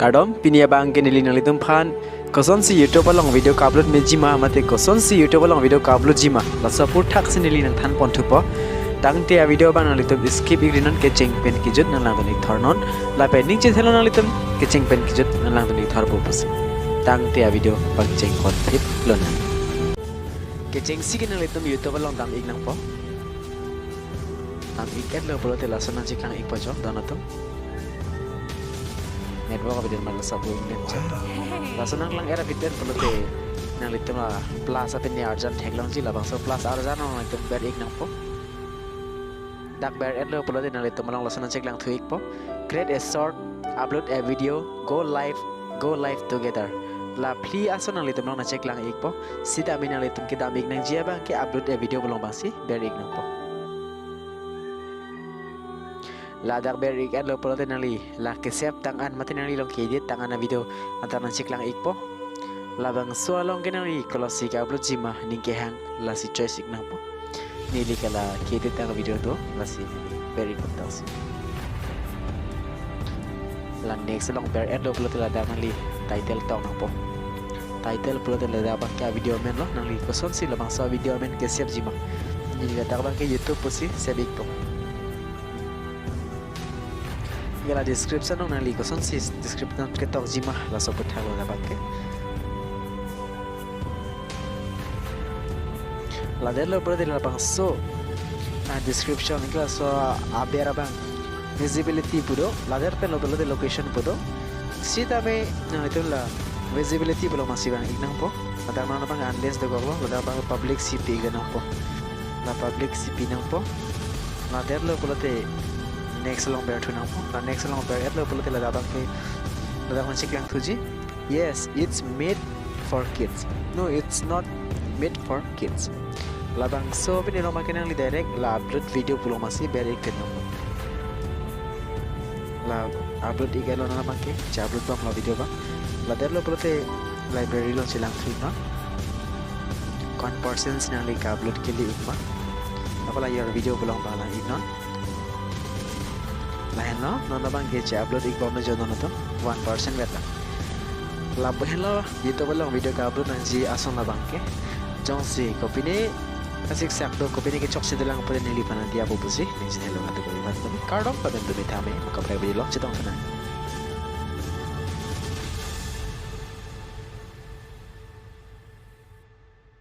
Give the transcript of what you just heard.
Kardom pinia bang kenili nalitum phan koson si YouTube along video ka upload mejima mate koson si YouTube along video ka upload jima la support thak sinili nang than ponthupo tangte a video bang nalitum skip igrinon ke cheng pen kijut nang lang ni thornon la pe ning che thelo nalitum ke cheng pen kijut nang lang ni thorbo pus tangte a video bang cheng kon fit lona ke cheng si nalitum YouTube along dam ig nang po dam ig et lo polo te la sonan chi kang ig po jo donatum network abidin malas sabu net chat lasanang lang era biten pelote nang litum la plus apen ni arjan theklong ji labang so plus arjan nang litum ber ek nang po dak ber et lo pelote nang litum lang lasanang check lang thuik po create a short upload a video go live together la pli aso nang litum lang na check lang ek po sida min nang litum ke damik nang jia bang ke upload a video bolong bang si ber ek nang po la dak berik at lo polote nali la kesep tangan mati nali long kedit tangan na video antar nan siklang ikpo la bang so long kenali kalau si ka upload jima ningke hang la si choice ik nang po nili kala kedit tang video to la si very good si la next long ber at lo polote la dak nali title tong nang po title polote la dak bang ka video men lo nali koson si la bang so video men kesep jima nili la dak bang ke YouTube posi sebik po gala description nong nali koson sis description ke tok jima la support halo la bakke la delo brother la bang so description ikla so abera bang visibility pudo la der pe lo de location pudo sita me na itu la visibility belum masih bang ignang po ada mana bang unless de gogo la bang public cp ignang po la public cp nang po la der lo de next long bear to now next long bear at lo polo tela dabang ke dabang siklang thuji yes it's made for kids no it's not made for kids labang so bin no makinang li direct la upload video pulo masi berik tenno la upload igalo na bang ke cha upload bang la video ba la der lo polo te library lo silang thu na con persons na li ka upload ke li ikma apala yor video pulo bala inon lahen no nona bang ke cha upload ik bomne jono no to 1% betla la behlo youtube lo video ka upload nang ji ason la bang ke jong si copy ne asik sak do copy ne ke chok se delang pore neli pana dia bo busi ni hello atu ko bat card of paden to betame ka pra video lo chitong sana